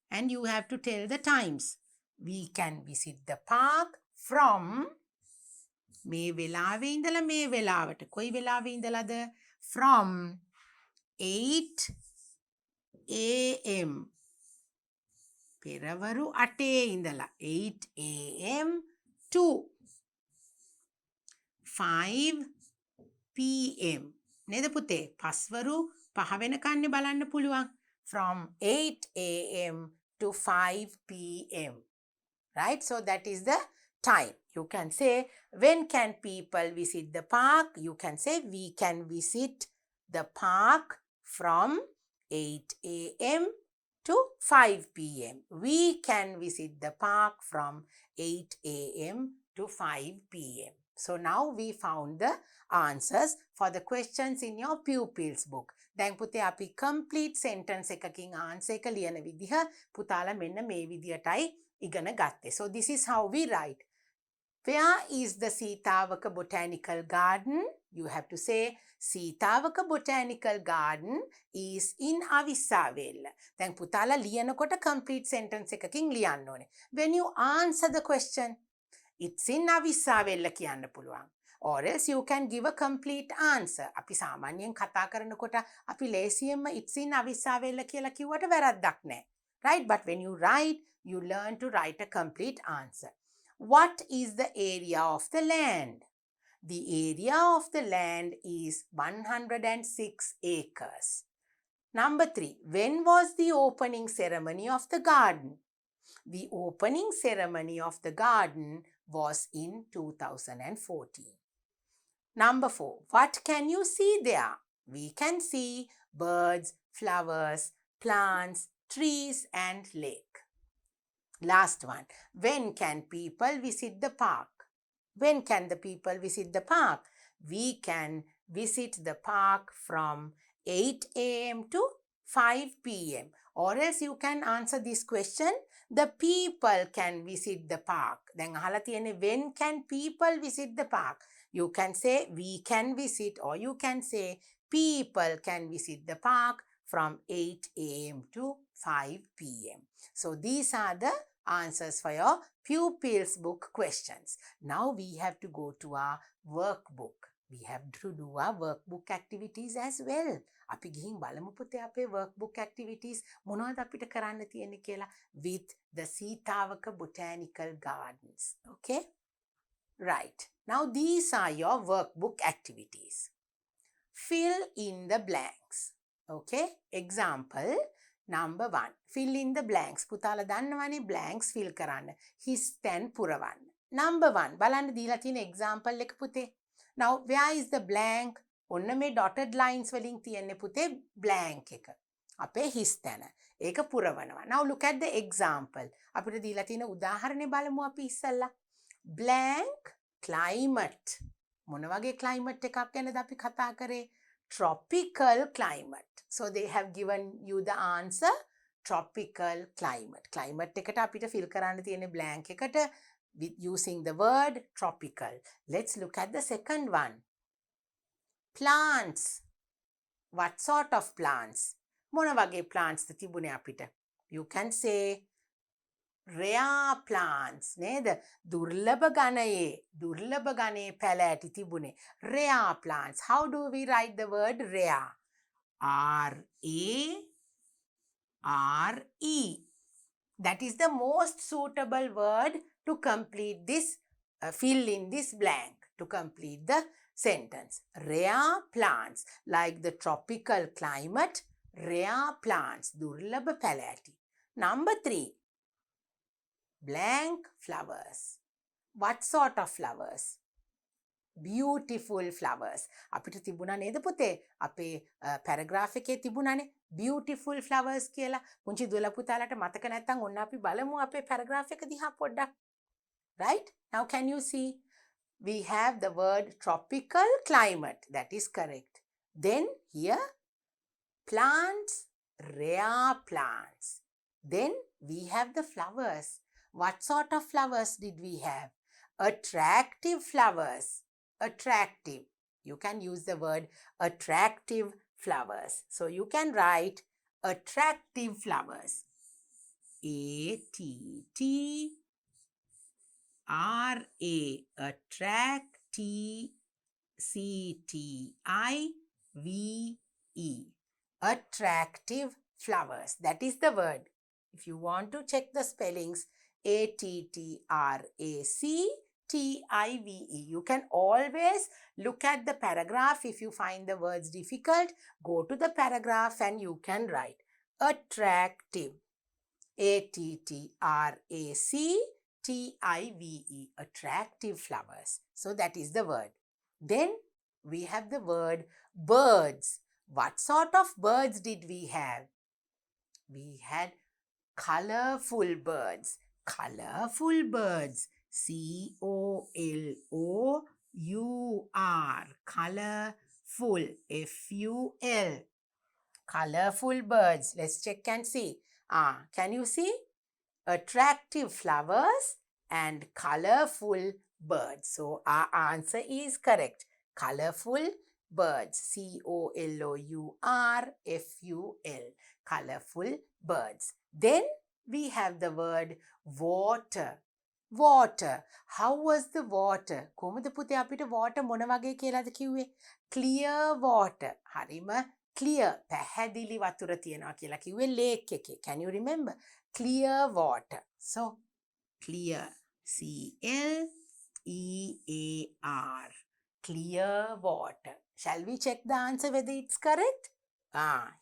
And you have to tell the times. We can visit the park from මේ වෙලාවේ ඉඳලා මේ වෙලාවට. කොයි වෙලාවේ ඉඳලාද? From 8 a.m. පෙරවරු 8 ඉඳලා 8 a.m. to 5 p.m. නේද පුතේ? පස්වරු 5 වෙනකන් බලන්න පුළුවන්. From 8 a.m. to 5 p.m. Right? So that is the time. You can say, when can people visit the park? You can say, we can visit the park from 8 a.m. to 5 p.m. We can visit the park from 8 a.m. to 5 p.m. So now we found the answers for the questions in your pupils book. දැන් පුතේ අපි complete sentence එකකින් answer එක ලියන විදිහ පුතාලා මෙන්න මේ විදියටයි ඉගෙන ගත්තේ. So this is how we write. Where is the Sitawaka Botanical Garden? You have to say Sitawaka Botanical Garden is in Avisavella. දැන් පුතාලා ලියනකොට complete sentence එකකින් ලියන්න ඕනේ. When you answer the question, it's in Avisavella කියන්න පුළුවන්. Or else you can give a complete answer. අපි සාමාන්‍යයෙන් කතා කරනකොට අපි ලේසියෙන්ම it's in Avisavella කියලා කිව්වට වැරද්දක් නැහැ. Right? But when you write, you learn to write a complete answer. What is the area of the land? The area of the land is 106 acres. Number 3. When was the opening ceremony of the garden? The opening ceremony of the garden was in 2014. Number 4. What can you see there? We can see birds, flowers, plants, trees and lake. Last one. When can people visit the park? When can the people visit the park? We can visit the park from 8 a.m. to 5 p.m. Or else you can answer this question. The people can visit the park. දැන් අහලා තියෙන්නේ when can people visit the park? You can say we can visit, or you can say people can visit the park from 8 a.m. to 5 p.m. So these are the answers for your pupils book questions. Now we have to go to our workbook. We have to do our workbook activities as well. අපි ගිහින් බලමු පුතේ අපේ workbook activities මොනවද අපිට කරන්න තියෙන්නේ කියලා with the Sitawaka Botanical Gardens. Okay? Right. Now these are your workbook activities. Fill in the blanks. Okay? Example number 1. Fill in the blanks. පුතාලා දන්නවනේ blanks fill කරන්න. His stand පුරවන්න. Number 1. බලන්න දීලා තියෙන example එක පුතේ. Now where is the blank? ඔන්න මේ dotted lines වලින් තියෙන්නේ පුතේ blank එක. අපේ his තැන. ඒක පුරවනවා. Now look at the example. අපිට දීලා තියෙන උදාහරණේ බලමු අපි ඉස්සල්ලා. Blank climate. මොන වගේ climate එකක් ගැනද අපි කතා කරේ? Tropical climate. So they have given you the answer tropical climate. Climate එකට අපිට fill කරන්න තියෙන blank එකට with using the word tropical. Let's look at the second one. Plants. What sort of plants? මොන වගේ plants ද තිබුණේ අපිට? You can say rare plants නේද? දුර්ලභ ගණයේ පැලෑටි තිබුණේ. Rare plants. How do we write the word rare? R-A-R-E. That is the most suitable word to complete this, fill in this blank, to complete the sentence. Rare plants, like the tropical climate, rare plants, durlabha palati. Number 3, blank flowers. What sort of flowers? Beautiful flowers. අපිට තිබුණා නේද පුතේ? අපේ paragraph එකේ තිබුණානේ beautiful flowers කියලා. පුංචි දුවලා පුතාලට මතක නැත්නම් ඔන්න අපි බලමු අපේ paragraph එක දිහා පොඩ්ඩක්. Right? Now can you see? we have the word tropical climate. That is correct. Then here, plants, rare plants. Then we have the flowers. What sort of flowers did we have? Attractive flowers. Attractive. You can use the word attractive flowers. So you can write attractive flowers. A-T-T-R-A. Attract. C-T-I-V-E. Attractive flowers. That is the word. If you want to check the spellings, A-T-T-R-A-C-T-I-V-E. You can always look at the paragraph. If you find the words difficult, go to the paragraph and you can write attractive. A-T-T-R-A-C-T-I-V-E. Attractive flowers. So that is the word. Then we have the word birds. What sort of birds did we have? We had colorful birds. Colorful birds. C-O-L-O-U-R. Colorful. F-U-L. Colorful birds. Let's check and see. Can you see? Attractive flowers and colorful birds. So our answer is correct. Colorful birds. C-O-L-O-U-R-F-U-L. Colorful birds. Then we have the word water. Water. How was the water? කොහොමද පුතේ අපිට water මොන වගේ කියලාද කිව්වේ? Clear water. හරිම clear. පැහැදිලි වතුර තියෙනවා කියලා කිව්වේ lake එකේ. Can you remember? Clear water. So, clear. C-L-E-A-R. Clear water. Shall we check the answer whether it's correct?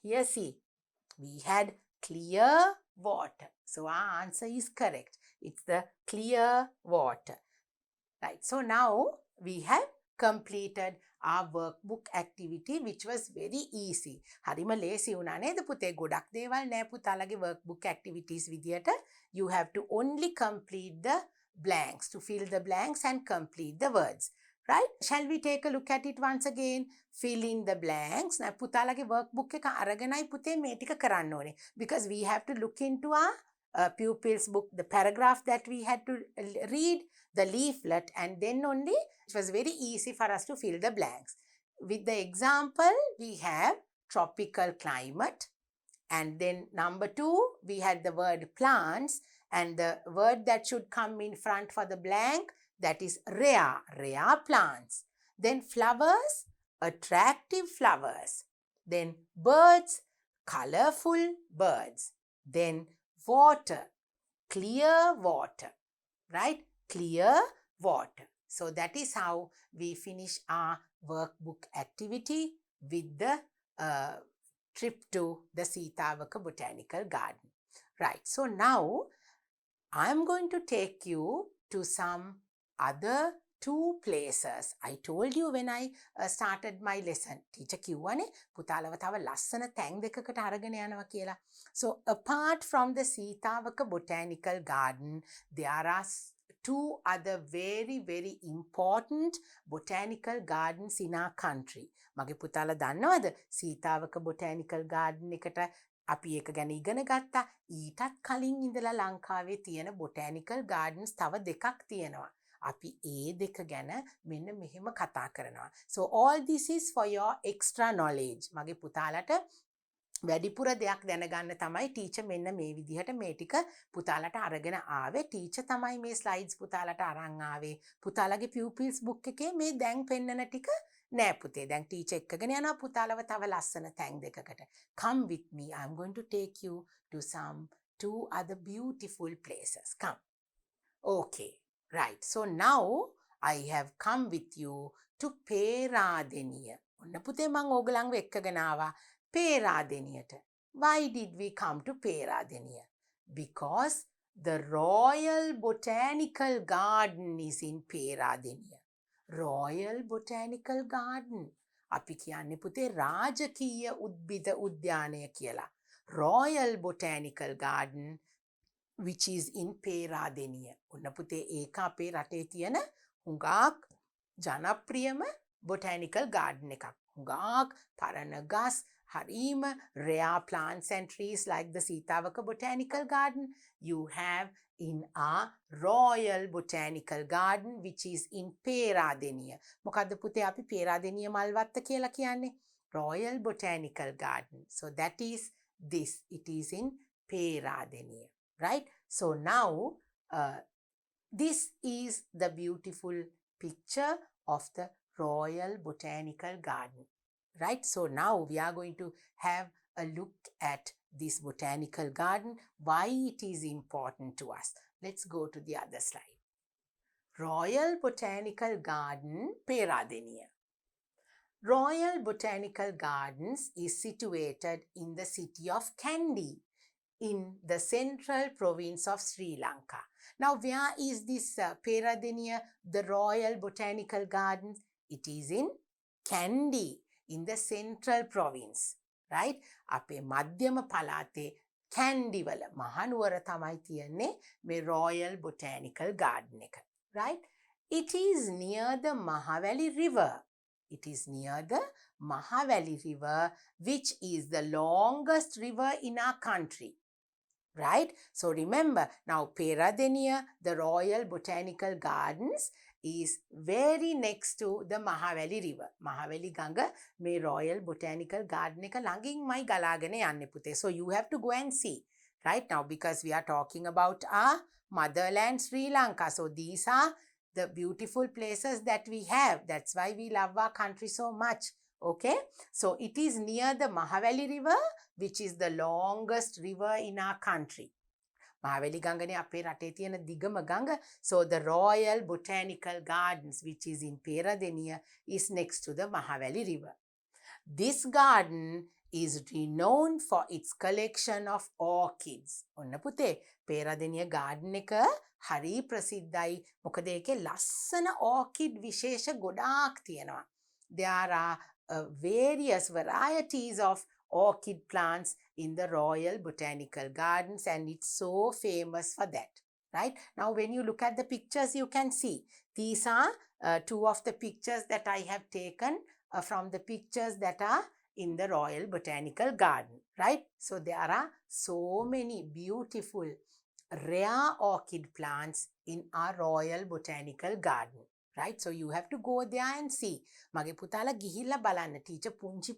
Here see. We had clear water. So, our answer is correct. It's the clear water. Right. So, now we have completed our workbook activity which was very easy. හරිම ලේසි වුණා නේද පුතේ? ගොඩක් දේවල් නෑ පුතාලගේ workbook activities විදියට. You have to only complete the blanks, to fill the blanks and complete the words. Right? Shall we take a look at it once again? Fill in the blanks. Now පුතාලගේ workbook එක අරගෙනයි පුතේ මේ ටික කරන්න ඕනේ. Because we have to look into our pupils book, the paragraph that we had to read, the leaflet, and then only it was very easy for us to fill the blanks. With the example, we have tropical climate, and then number 2, we had the word plants, and the word that should come in front for the blank, that is rare, rare plants. Then flowers, attractive flowers. Then birds, colorful birds. Then water, clear water, right? Clear water. So that is how we finish our workbook activity with the trip to the Sitawaka Botanical Garden. Right. So now I'm going to take you to some other 2 places. I told you when I started my lesson. Teacher කිව්වනේ පුතාලව තව ලස්සන තැන් දෙකකට අරගෙන යනවා කියලා. So apart from the Sitawaka Botanical Garden, there are 2 other very, very important botanical gardens in our country. මගේ පුතාලා දන්නවද? Sitawaka Botanical Garden එකට අපි ඒක ගැන ඉගෙන ගත්තා. ඊටත් කලින් ඉඳලා ලංකාවේ තියෙන botanical gardens තව දෙකක් තියෙනවා. අපි ඒ දෙක ගැන මෙන්න මෙහෙම කතා කරනවා. So all this is for your extra knowledge. මගේ පුතාලට වැඩිපුර දෙයක් දැනගන්න තමයි ටීචර් මෙන්න මේ විදිහට මේ ටික පුතාලට අරගෙන ආවේ. ටීචර් තමයි මේ ස්ලයිඩ්ස් පුතාලට අරන් ආවේ. පුතාලගේ pupils book එකේ මේ දැන් පෙන්නන ටික නෑ පුතේ. දැන් ටීචර් එක්කගෙන යනවා පුතාලව තව ලස්සන තැන් දෙකකට. Come with me. I'm going to take you to some 2 other beautiful places. Come. Okay. Right. So now I have come with you to Peradeniya. ඔන්න පුතේ මම ඕගලන්ව එක්කගෙන ආවා Peradeniයට. Why did we come to Peradeniya? Because the Royal Botanical Garden is in Peradeniya. Royal Botanical Garden. අපි කියන්නේ පුතේ රාජකීය උද්භිද උද්‍යානය කියලා. Royal Botanical Garden which is in Peradeniya. ඔන්න පුතේ ඒක අපේ රටේ තියෙන හුඟක් ජනප්‍රියම botanical garden එකක්. හුඟක් පරණ ගස්, හරීම rare plants and trees like the Sitawaka Botanical Garden. You have in our Royal Botanical Garden which is in Peradeniya. මොකද්ද පුතේ අපි පේරාදෙනිය මල්වත්ත කියලා කියන්නේ? Royal Botanical Garden. So that is this. It is in Peradeniya, right? So now this is the beautiful picture of the Royal Botanical Garden, right? So now we are going to have a look at this botanical garden, why it is important to us. Let's go to the other slide. Royal Botanical Garden, Peradeniya. Royal Botanical Gardens is situated in the city of Kandy in the central province of Sri Lanka. Now, where is this Peradeniya, the Royal Botanical Gardens? It is in Kandy, in the central province, right? අපේ මධ්‍යම පළාතේ කැන්ඩි වල මහනුවර තමයි තියෙන්නේ මේ Royal Botanical Garden එක, right? It is near the Mahavali River. It is near the Mahavali River, which is the longest river in our country. Right? So remember, now Peradeniya, the Royal Botanical Gardens, is very next to the Mahavali River. Mahavali Ganga may Royal Botanical Garden එක ළඟින්මයි ගලාගෙන යන්නේ පුතේ. So you have to go and see. Right now, because we are talking about our motherland Sri Lanka. So these are the beautiful places that we have. That's why we love our country so much. Okay, so it is near the Mahavali River, which is the longest river in our country. Mahavali Gangane අපේ රටේ තියෙන දිගම ගඟ. So the Royal Botanical Gardens, which is in Peradeniya, is next to the Mahavali River. This garden is renowned for its collection of orchids. ඔන්න පුතේ Peradeniya garden එක හරි ප්‍රසිද්ධයි. මොකද ඒකේ ලස්සන orchid විශේෂ ගොඩාක් තියෙනවා. There are various varieties of orchid plants in the Royal Botanical Gardens, and it's so famous for that, right? Now, when you look at the pictures, you can see these are two of the pictures that I have taken from the pictures that are in the Royal Botanical Garden, right? So, there are so many beautiful rare orchid plants in our Royal Botanical Garden. Right? So you have to go there and see. මගේ පුතාලා ගිහිල්ලා බලන්න. Teacher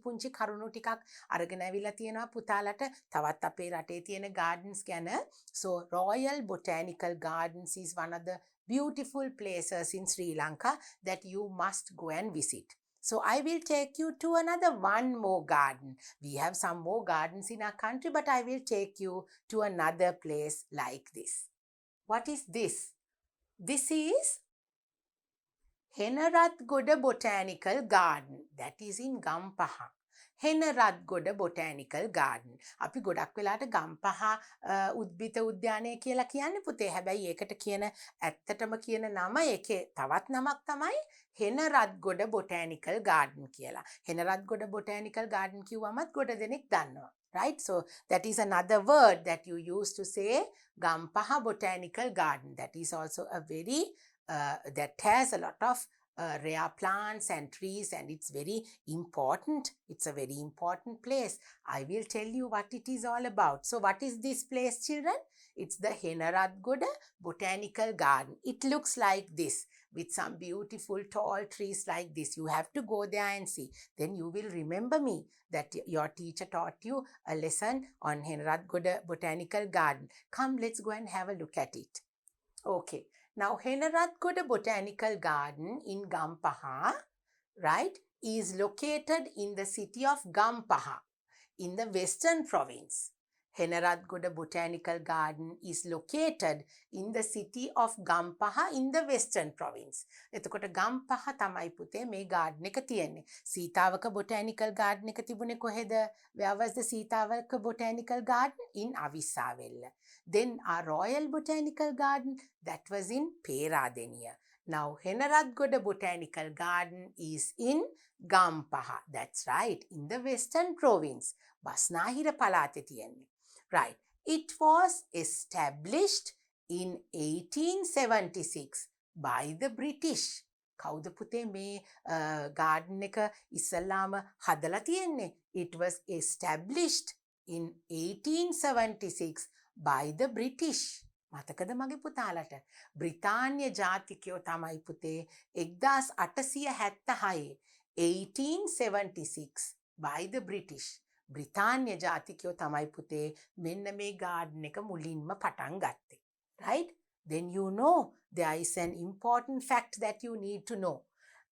පුංචි කරුණු ටිකක් අරගෙන ඇවිල්ලා තියෙනවා පුතාලට තවත් අපේ රටේ තියෙන gardens ගැන. So Royal Botanical Gardens is one of the beautiful places in Sri Lanka that you must go and visit. So I will take you to one more garden. We have some more gardens in our country, but I will take you to another place like this. What is this? This is Henarathgoda Botanical Garden. That is in Gampaha. Henarathgoda Botanical Garden. අපි ගොඩක් වෙලාට ගම්පහ උද්භිත උද්‍යානය කියලා කියන්නේ පුතේ. හැබැයි ඒකට කියන ඇත්තටම කියන නම ඒකේ තවත් නමක් තමයි Henarathgoda Botanical Garden කියලා. Henarathgoda Botanical Garden කිව්වමත් ගොඩ දෙනෙක් දන්නවා. Right? So that is another word that you use to say Gampaha Botanical Garden. That is also a very that has a lot of rare plants and trees, and it's very important. It's a very important place. I will tell you what it is all about. So what is this place, children? It's the Henarathgoda Botanical Garden. It looks like this with some beautiful tall trees like this. You have to go there and see. Then you will remember me that your teacher taught you a lesson on Henarathgoda Botanical Garden. Come, let's go and have a look at it. Okay. Now, Henarathgoda Botanical Garden in Gampaha, right, is located in the city of Gampaha in the Western Province. Henarathgoda Botanical Garden is located in the city of Gampaha in the Western Province. එතකොට ගම්පහ තමයි පුතේ මේ garden එක තියෙන්නේ. Sitawaka Botanical Garden එක තිබුණේ කොහෙද? Where was the Sitawaka Botanical Garden? In Avisavella. Then our Royal Botanical Garden, that was in Peradeniya. Now Henarathgoda Botanical Garden is in Gampaha. That's right, in the Western Province. බස්නාහිර පළාතේ තියෙන්නේ. Right. It was established in 1876 by the British. කවුද පුතේ මේ garden එක ඉස්සල්ලාම හදලා තියෙන්නේ? It was established in 1876 by the British. මතකද මගේ පුතාලට? බ්‍රිතාන්‍ය ජාතිකයෝ තමයි පුතේ 1876 1876 by the British. බ්‍රිතාන්‍ය ජාතිකයෝ තමයි පුතේ මෙන්න මේ garden එක මුලින්ම පටන් ගත්තේ. Right? Then you know there is an important fact that you need to know.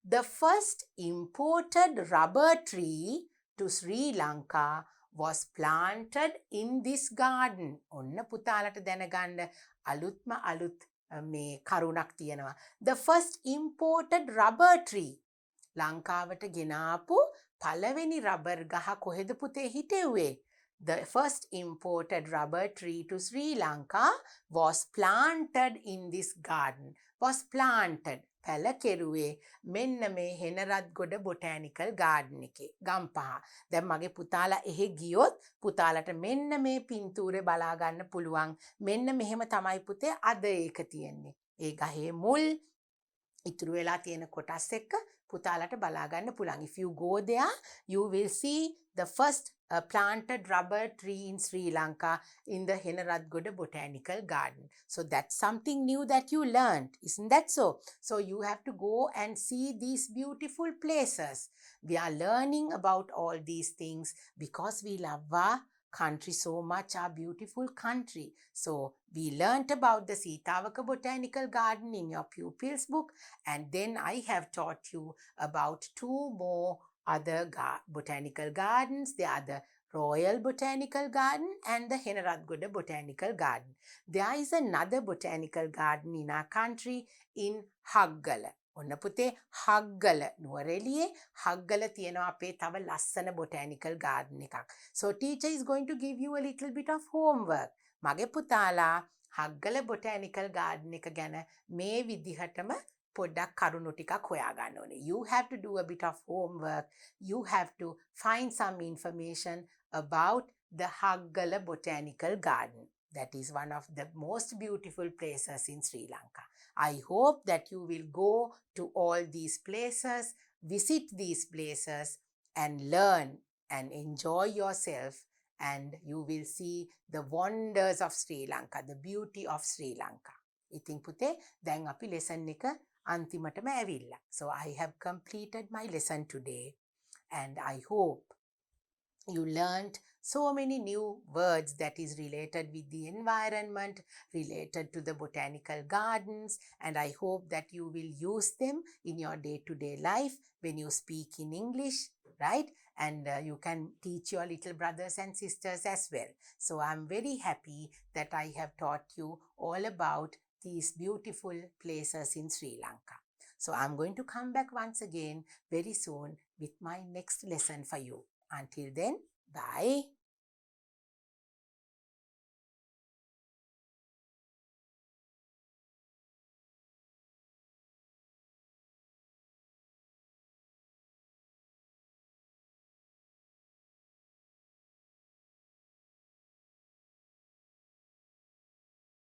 The first imported rubber tree to Sri Lanka was planted in this garden. ඔන්න පුතාලට දැනගන්න අලුත්ම අලුත් මේ කරුණක් තියෙනවා. The first imported rubber tree. ලංකාවට ගෙනාපු පළවෙනි රබර් ගහ කොහෙද පුතේ හිටෙව්වේ? The first imported rubber tree to Sri Lanka was planted in this garden. Was planted. පැල කෙරුවේ මෙන්න මේ හෙනරත්ගොඩ බොටැනිකල් ගාඩන් එකේ ගම්පහ. දැන් මගේ පුතාලා එහෙ ගියොත් පුතාලට මෙන්න මේ පින්තූරේ බලා ගන්න පුළුවන්. මෙන්න මෙහෙම තමයි පුතේ අද ඒක තියෙන්නේ. ඒ ගහේ මුල් ඉතුරු වෙලා තියෙන කොටස් එක්ක පුතාලට බලා ගන්න පුළුවන්. If you go there, you will see the first planted rubber tree in Sri Lanka in the Henaradgoda Botanical Garden. So that's something new that you learned, isn't that so? So you have to go and see these beautiful places. We are learning about all these things because we love our country so much, our beautiful country. So we learnt about the Sitavaka Botanical Garden in your pupils book, and then I have taught you about two more other botanical gardens. They are the Royal Botanical Garden and the Henaradgoda Botanical Garden. There is another botanical garden in our country in Haggala. ඔන්න පුතේ හග්ගල නුවරඑළියේ හග්ගල තියෙනවා අපේ තව ලස්සන botanical garden එකක්. So teacher is going to give you a little bit of homework. මගේ පුතාලා Hakgala botanical garden එක ගැන මේ විදිහටම පොඩ්ඩක් කරුණු ටිකක් හොයාගන්න ඕනේ. You have to do a bit of homework. You have to find some information about the Haggala Botanical Garden. That is one of the most beautiful places in Sri Lanka. I hope that you will go to all these places, visit these places and learn and enjoy yourself, and you will see the wonders of Sri Lanka, the beauty of Sri Lanka. ඉතින් පුතේ දැන් අපි lesson එක අන්තිමටම ඇවිල්ලා. So I have completed my lesson today, and I hope you learned so many new words that is related with the environment, related to the botanical gardens, and I hope that you will use them in your day-to-day life when you speak in English, right? And you can teach your little brothers and sisters as well. So I'm very happy that I have taught you all about these beautiful places in Sri Lanka. So I'm going to come back once again very soon with my next lesson for you. Until then, bye.